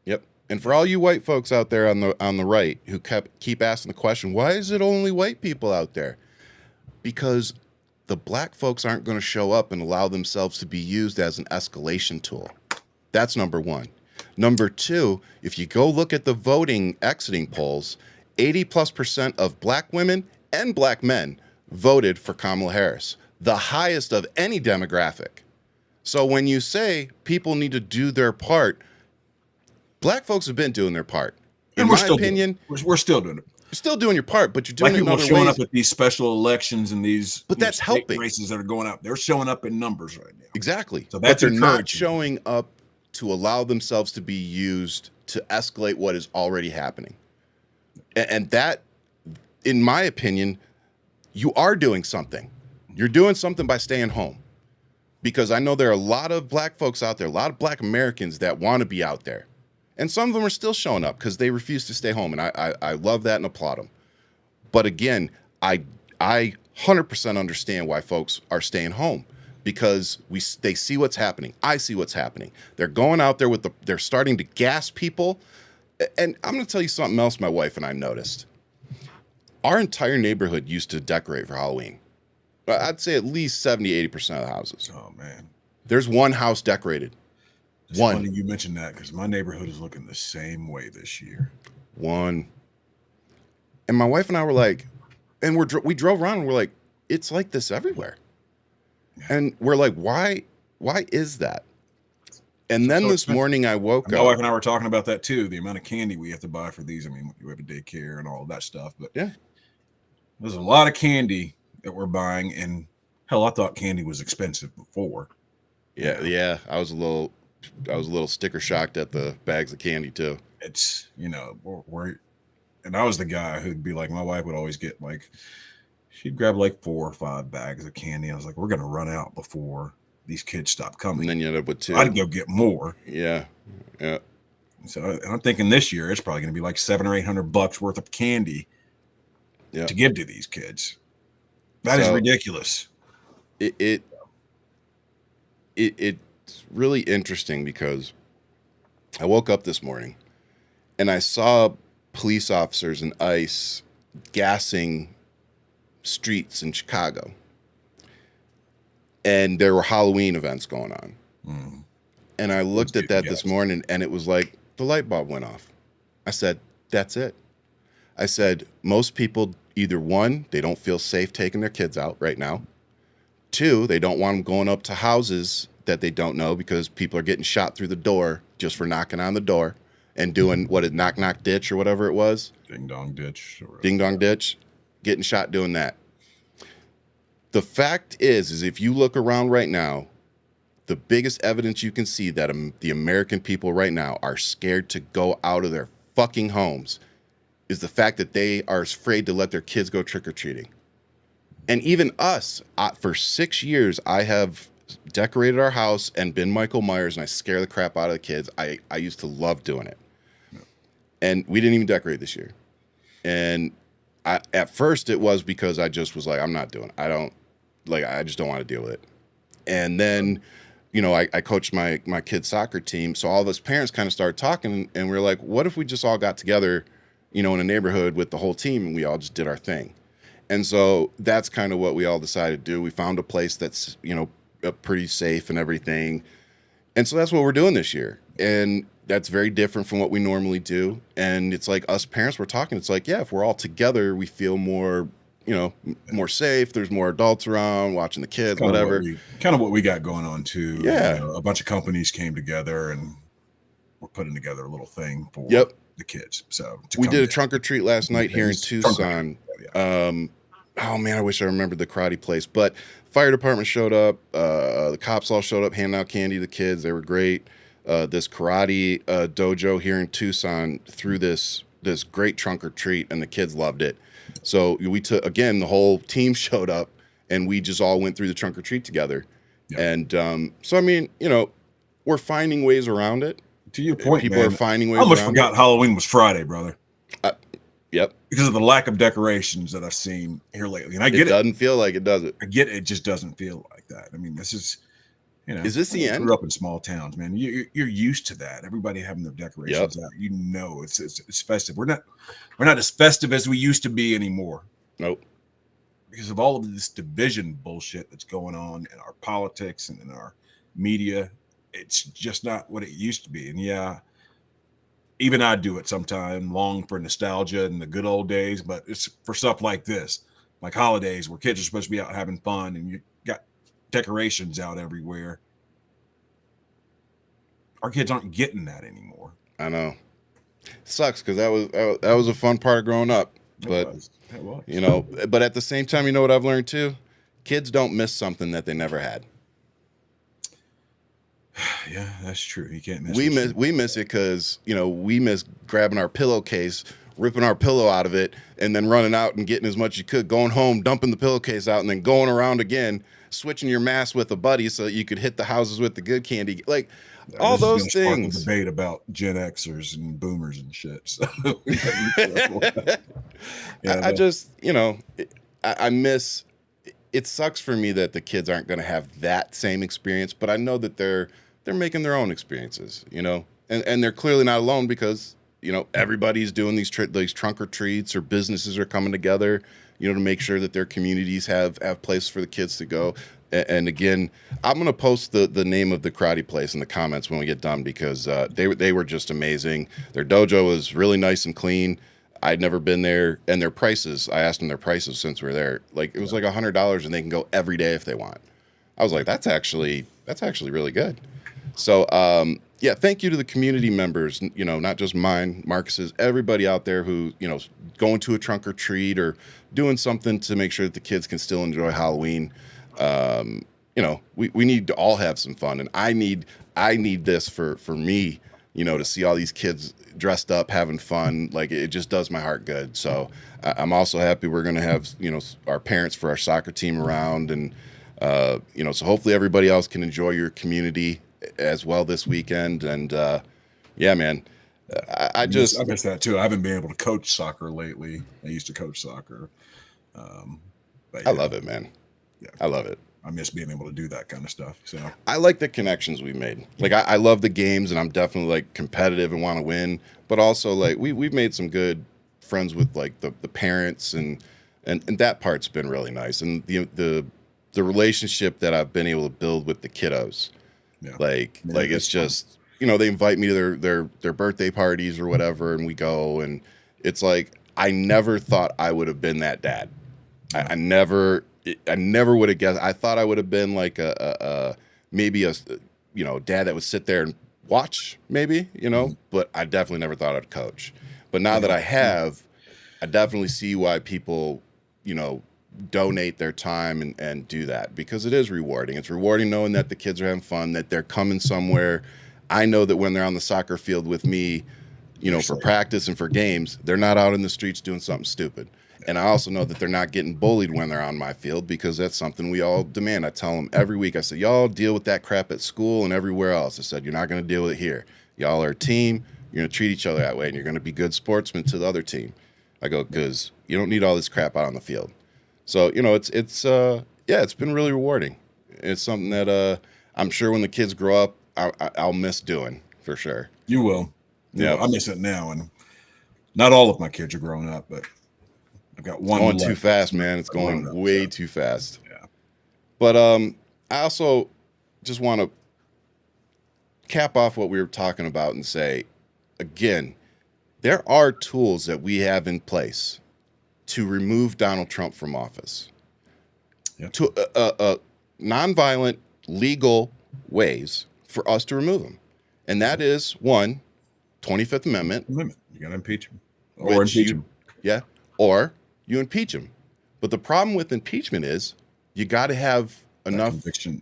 Yep. And for all you white folks out there on the right who keep asking the question, why is it only white people out there? Because the black folks aren't going to show up and allow themselves to be used as an escalation tool. That's number one. Number two, if you go look at the voting exiting polls, 80+% of black women and black men voted for Kamala Harris, the highest of any demographic. So when you say people need to do their part, black folks have been doing their part. In my opinion, we're still doing it. You're still doing your part, but you're doing it in other ways. Showing up at these special elections and these that's helping races that are going out. They're showing up in numbers right now. Exactly. So that's but they're not showing up to allow themselves to be used to escalate what is already happening. And that, in my opinion, you are doing something. You're doing something by staying home. Because I know there are a lot of black folks out there, a lot of black Americans that want to be out there. And some of them are still showing up because they refuse to stay home. And I love that and applaud them. But again, I 100% understand why folks are staying home because they see what's happening. I see what's happening. They're going out there they're starting to gas people. And I'm going to tell you something else my wife and I noticed. Our entire neighborhood used to decorate for Halloween. I'd say at least 70, 80% of the houses. Oh, man. There's one house decorated. It's funny you mentioned that because my neighborhood is looking the same way this year. One. And my wife and I were like, and we drove around and we're like, it's like this everywhere. Yeah. And we're like, why is that? And then this morning I woke up. My wife and I were talking about that too. The amount of candy we have to buy for these. I mean, we have a daycare and all of that stuff, but yeah, there's a lot of candy that we're buying. And hell, I thought candy was expensive before. Yeah. I was a little sticker shocked at the bags of candy too. It's, we're And I was the guy who'd be like, my wife would always get like, she'd grab like 4 or 5 bags of candy. I was like, we're gonna run out before these kids stop coming. And then you end up with 2. I'd go get more. Yeah. So I'm thinking this year it's probably going to be like $700 or $800 worth of candy to give to these kids. That is ridiculous. It's really interesting because I woke up this morning and I saw police officers and ICE gassing streets in Chicago. And there were Halloween events going on. Mm. And I looked at that this morning and it was like the light bulb went off. I said, that's it. I said, most people either 1, they don't feel safe taking their kids out right now. 2, they don't want them going up to houses that they don't know because people are getting shot through the door just for knocking on the door and doing knock, knock, ditch or whatever it was. Ding dong ditch. Ding dong ditch. Getting shot doing that. The fact is if you look around right now, the biggest evidence you can see that the American people right now are scared to go out of their fucking homes is the fact that they are afraid to let their kids go trick-or-treating. And even us, for 6 years, I have decorated our house and been Michael Myers, and I scare the crap out of the kids. I used to love doing it. And we didn't even decorate this year. And at first it was because I just was like, I'm not doing it. I just don't want to deal with it. And then, I coached my kid's soccer team. So all of us parents kind of started talking and we were like, what if we just all got together, in a neighborhood with the whole team and we all just did our thing. And so that's kind of what we all decided to do. We found a place that's, pretty safe and everything. And so that's what we're doing this year. And that's very different from what we normally do. And it's like us parents were talking. It's like, yeah, if we're all together, we feel more, more safe. There's more adults around watching the kids, whatever. Kind of what we got going on too. Yeah. A bunch of companies came together and we're putting together a little thing for the kids. So we did a trunk or treat last night here in Tucson. Oh man, I wish I remembered the karate place, but fire department showed up. The cops all showed up, handing out candy to the kids. They were great. This karate dojo here in Tucson threw this great trunk or treat, and the kids loved it. So we took, again, the whole team showed up, and we just all went through the trunk or treat together. Yep. And so I mean, we're finding ways around it. To your point, people are finding ways. I almost forgot Halloween was Friday, brother. Yep. Because of the lack of decorations that I've seen here lately. And I get it. It doesn't feel like it, does it? I get it. It just doesn't feel like that. I mean, this is, is this the end? Grew up in small towns, man. You're used to that. Everybody having their decorations out. It's festive. We're not as festive as we used to be anymore. Nope. Because of all of this division bullshit that's going on in our politics and in our media. It's just not what it used to be. And yeah, even I do it sometime, long for nostalgia and the good old days, but it's for stuff like this, like holidays where kids are supposed to be out having fun and you got decorations out everywhere. Our kids aren't getting that anymore. I know. It sucks because that was a fun part of growing up. But it was. But at the same time, what I've learned too? Kids don't miss something that they never had. Yeah, that's true. You can't miss. We miss it because we miss grabbing our pillowcase, ripping our pillow out of it, and then running out and getting as much as you could, going home, dumping the pillowcase out, and then going around again, switching your mask with a buddy so that you could hit the houses with the good candy, like all those things. Debate about Gen Xers and Boomers and shit. So. I just I miss. It sucks for me that the kids aren't going to have that same experience, but I know that they're making their own experiences, and they're clearly not alone because, everybody's doing these trunk or treats or businesses are coming together, to make sure that their communities have places for the kids to go. And again, I'm going to post the name of the karate place in the comments when we get done because they were just amazing. Their dojo was really nice and clean. I'd never been there, and their prices, I asked them their prices since we're there. Like, it was like $100 and they can go every day if they want. I was like, that's actually really good. So, thank you to the community members, not just mine, Marcus's, everybody out there who, going to a trunk or treat or doing something to make sure that the kids can still enjoy Halloween. We need to all have some fun, and I need this for me to see all these kids dressed up, having fun. Like, it just does my heart good. So I'm also happy we're going to have, our parents for our soccer team around. And, so hopefully everybody else can enjoy your community as well this weekend. And, yeah, man, I miss that too. I haven't been able to coach soccer lately. I used to coach soccer. But I love it, man. Yeah, I love it. I miss being able to do that kind of stuff. So I like the connections we made. Like, I love the games, and I'm definitely like competitive and want to win. But also, like, we've made some good friends with like the parents, and that part's been really nice. And the relationship that I've been able to build with the kiddos, like it's just they invite me to their birthday parties or whatever, and we go, and it's like I never thought I would have been that dad. I never would have guessed. I thought I would have been like maybe a dad that would sit there and watch, maybe, but I definitely never thought I'd coach. But now that I have, I definitely see why people, donate their time and do that, because it is rewarding. It's rewarding knowing that the kids are having fun, that they're coming somewhere. I know that when they're on the soccer field with me, for practice and for games, they're not out in the streets doing something stupid. And I also know that they're not getting bullied when they're on my field, because that's something we all demand. I tell them every week, I said, y'all deal with that crap at school and everywhere else. I said, you're not going to deal with it here. Y'all are a team. You're going to treat each other that way, and you're going to be good sportsmen to the other team. I go, because you don't need all this crap out on the field. So, it's been really rewarding. It's something that I'm sure when the kids grow up, I'll miss doing, for sure. You will. Yeah, I miss it now. And not all of my kids are growing up, but I've got one. It's going too fast, man. It's going way too fast. Yeah. But I also just want to cap off what we were talking about and say, again, there are tools that we have in place to remove Donald Trump from office. Yeah. To nonviolent, legal ways for us to remove him. And that is, one, 25th Amendment. You got to impeach him. Or impeach him. Yeah. Or you impeach him. But the problem with impeachment is you got to have enough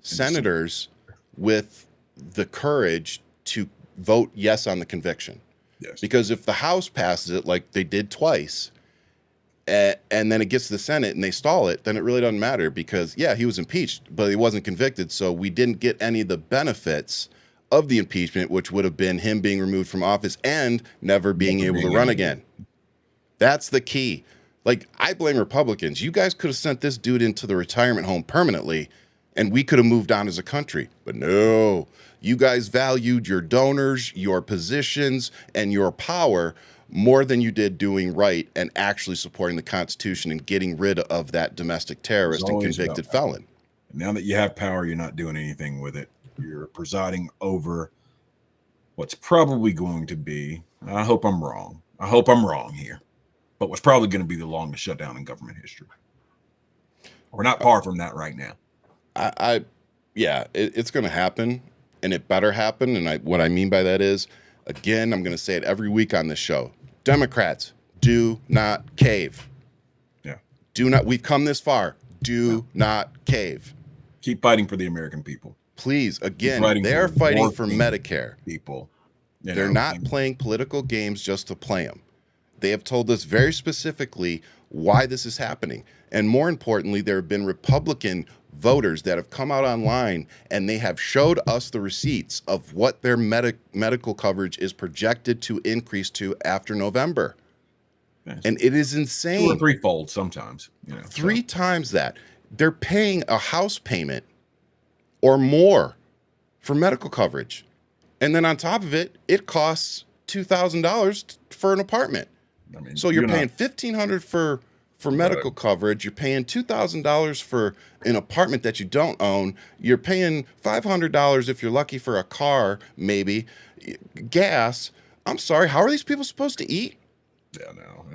senators with the courage to vote yes on the conviction. Yes. Because if the House passes it like they did twice, and then it gets to the Senate and they stall it, then it really doesn't matter, because, yeah, he was impeached, but he wasn't convicted, so we didn't get any of the benefits of the impeachment, which would have been him being removed from office and never being able to run again. That's the key. Like, I blame Republicans. You guys could have sent this dude into the retirement home permanently, and we could have moved on as a country. But no, you guys valued your donors, your positions, and your power more than you did doing right and actually supporting the Constitution and getting rid of that domestic terrorist and convicted felon. Now that you have power, you're not doing anything with it. You're presiding over what's probably going to be, I hope I'm wrong. I hope I'm wrong here, but what's probably going to be the longest shutdown in government history. We're not far from that right now. It's going to happen, and it better happen. And what I mean by that is, again, I'm going to say it every week on this show. Democrats, do not cave. Yeah. We've come this far. Do not cave. Keep fighting for the American people. Please, again, they're fighting for Medicare. People. They're not playing political games just to play them. They have told us very specifically why this is happening. And more importantly, there have been Republican voters that have come out online and they have showed us the receipts of what their medical coverage is projected to increase to after November. Yes. And it is insane. 2 or 3-fold sometimes. Three times that. They're paying a house payment or more for medical coverage. And then on top of it, it costs $2,000 for an apartment. So you're paying $1,500 for medical coverage. You're paying $2,000 for an apartment that you don't own. You're paying $500 if you're lucky for a car, maybe. Gas. I'm sorry. How are these people supposed to eat? Yeah, no.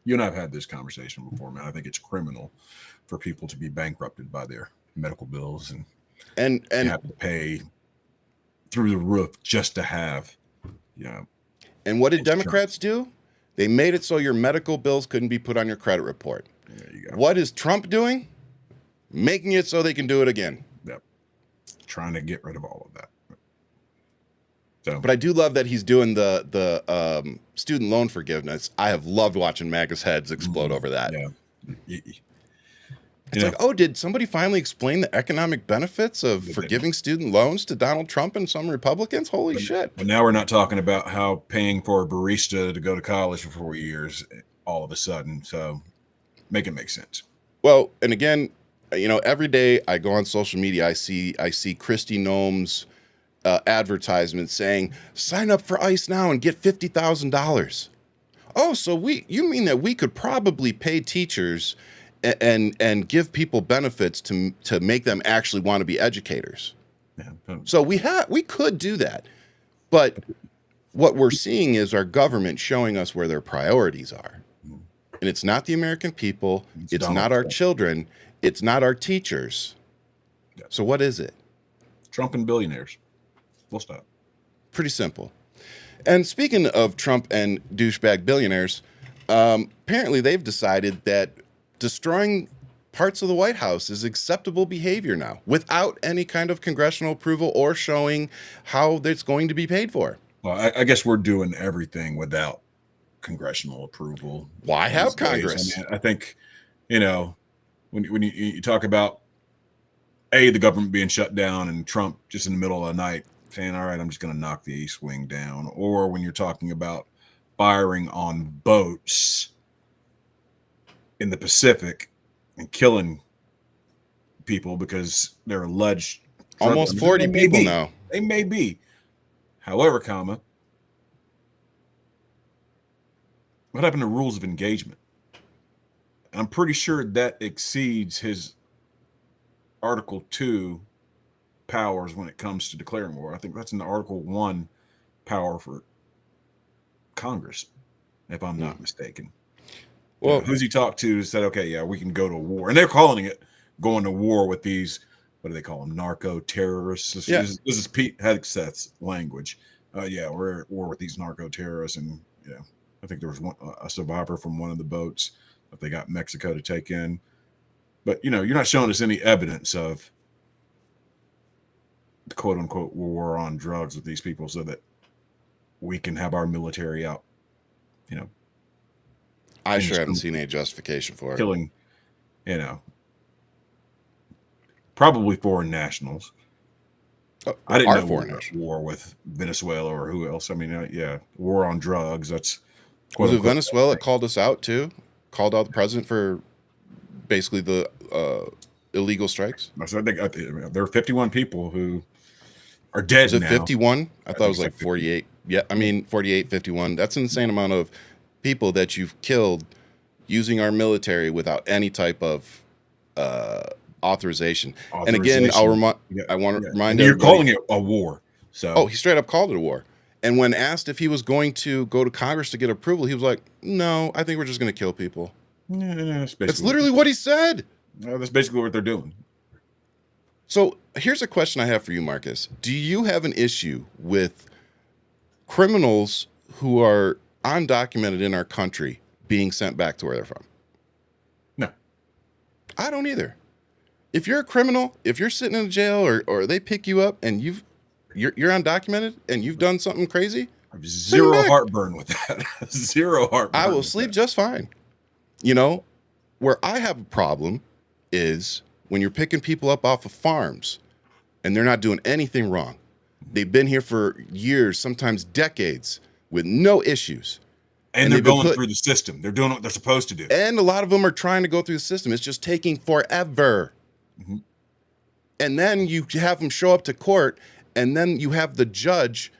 You and I have had this conversation before, man. I think it's criminal for people to be bankrupted by their medical bills and have to pay through the roof just to have, And what did Democrats do? They made it so your medical bills couldn't be put on your credit report. There you go. What is Trump doing? Making it so they can do it again. Yep. Trying to get rid of all of that. So, But I do love that he's doing the student loan forgiveness. I have loved watching MAGA's heads explode over that. Yeah. It's like, oh, did somebody finally explain the economic benefits of forgiving student loans to Donald Trump and some Republicans? Holy shit. But now we're not talking about how paying for a barista to go to college for 4 years all of a sudden. So make it make sense. Well, and again, every day I go on social media, I see Kristi Noem's advertisement saying, sign up for ICE now and get $50,000. Oh, so you mean that we could probably pay teachers and give people benefits to make them actually want to be educators. Yeah. So we could do that. But what we're seeing is our government showing us where their priorities are. And it's not the American people, it's not our children, it's not our teachers. Yeah. So what is it? Trump and billionaires. Full stop. Pretty simple. And speaking of Trump and douchebag billionaires, apparently they've decided that destroying parts of the White House is acceptable behavior now, without any kind of congressional approval or showing how it's going to be paid for. Well, I guess we're doing everything without congressional approval. Why have Congress? I think, when you talk about the government being shut down and Trump just in the middle of the night saying, all right, I'm just going to knock the East Wing down. Or when you're talking about firing on boats in the Pacific and killing people because they're alleged almost 40 people now. They may be. However, what happened to rules of engagement? I'm pretty sure that exceeds his Article 2 powers when it comes to declaring war. I think that's in the Article 1 power for Congress, if I'm not mistaken. Well, who's he talked to said, okay, yeah, we can go to war. And they're calling it going to war with these, what do they call them, narco-terrorists? This is Pete Hegseth's language. We're at war with these narco-terrorists. And, I think there was a survivor from one of the boats that they got Mexico to take in. But, you're not showing us any evidence of the quote-unquote war on drugs with these people so that we can have our military out, I sure haven't seen any justification for it. Killing, probably foreign nationals. I didn't know foreign war with Venezuela or who else. I mean, war on drugs. That's was it Venezuela called us out too? Called out the president for basically the illegal strikes. So I think there are 51 people who are dead. Is it 51? I thought it was like 48. Yeah, 48, 51. That's an insane amount of people that you've killed using our military without any type of authorization. And again, I want to remind you're calling it a war. So he straight up called it a war. And when asked if he was going to go to Congress to get approval, he was like, "No, I think we're just going to kill people." That's literally what he said. That's basically what they're doing. So here's a question I have for you, Marcus. Do you have an issue with criminals who are undocumented in our country being sent back to where they're from? No. I don't either. If you're a criminal, if you're sitting in a jail or they pick you up and you're undocumented and you've done something crazy, I have zero heartburn with that. Zero heartburn. I will sleep just fine. Where I have a problem is when you're picking people up off of farms and they're not doing anything wrong. They've been here for years, sometimes decades, with no issues. And they're going through the system. They're doing what they're supposed to do. And a lot of them are trying to go through the system. It's just taking forever. Mm-hmm. And then you have them show up to court, and then you have the judge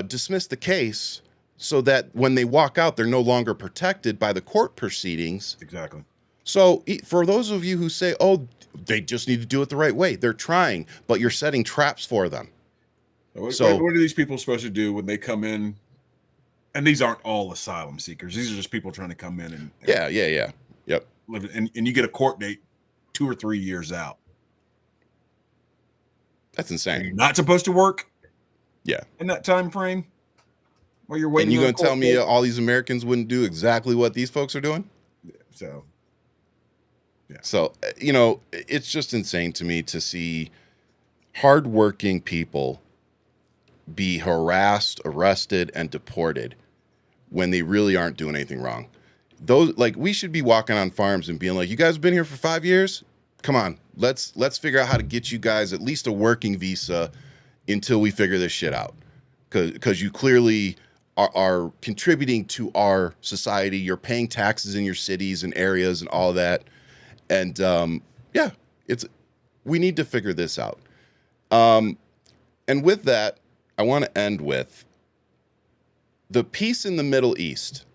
dismiss the case so that when they walk out, they're no longer protected by the court proceedings. Exactly. So for those of you who say, oh, they just need to do it the right way, they're trying, but you're setting traps for them. What are these people supposed to do when they come in? And these aren't all asylum seekers. These are just people trying to come in and yeah. Yep. Live, and you get a court date 2 or 3 years out. That's insane. You're not supposed to work. Yeah. In that time frame, while you're waiting. And you're going to tell me all these Americans wouldn't do exactly what these folks are doing? Yeah, So, it's just insane to me to see hardworking people be harassed, arrested, and deported when they really aren't doing anything wrong. Those, like, we should be walking on farms and being like, you guys have been here for 5 years? Come on, let's figure out how to get you guys at least a working visa until we figure this shit out. Because you clearly are contributing to our society. You're paying taxes in your cities and areas and all that. And yeah, we need to figure this out. And with that, I want to end with the peace in the Middle East,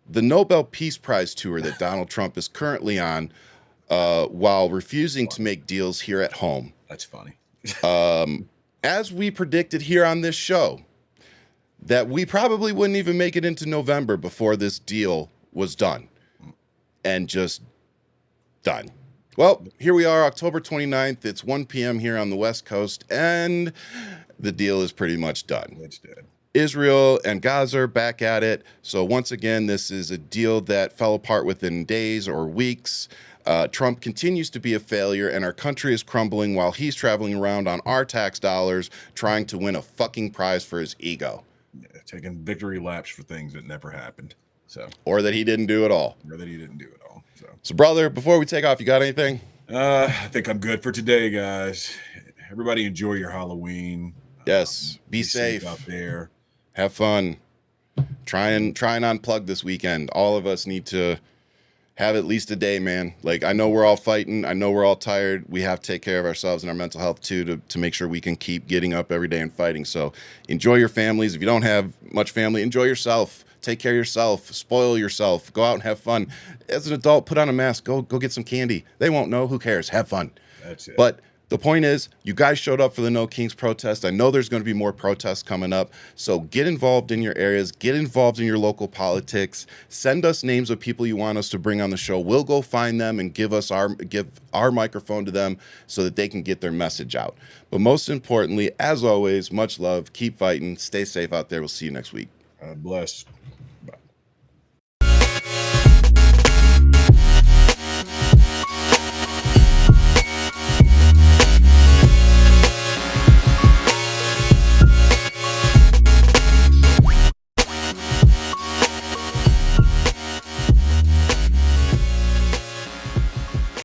the Nobel Peace Prize tour that Donald Trump is currently on, while refusing to make deals here at home. That's funny. As we predicted here on this show, that we probably wouldn't even make it into November before this deal was done. And just done. Well, here we are, October 29th. It's 1 p.m. here on the West Coast, and the deal is pretty much done. It's dead. Israel and Gaza are back at it. So once again, this is a deal that fell apart within days or weeks. Trump continues to be a failure, and our country is crumbling while he's traveling around on our tax dollars trying to win a fucking prize for his ego. Yeah, taking victory laps for things that never happened. Or that he didn't do at all. So, brother, before we take off, you got anything? I think I'm good for today, guys. Everybody enjoy your Halloween. Yes, be safe out there. Have fun. Try and unplug this weekend. All of us need to have at least a day, man. Like, I know we're all fighting. I know we're all tired. We have to take care of ourselves and our mental health, too, to make sure we can keep getting up every day and fighting. So enjoy your families. If you don't have much family, enjoy yourself. Take care of yourself. Spoil yourself. Go out and have fun. As an adult, put on a mask. Go get some candy. They won't know. Who cares? Have fun. That's it. But the point is, you guys showed up for the No Kings protest. I know there's going to be more protests coming up. So get involved in your areas. Get involved in your local politics. Send us names of people you want us to bring on the show. We'll go find them and give our microphone to them so that they can get their message out. But most importantly, as always, much love. Keep fighting. Stay safe out there. We'll see you next week. God bless.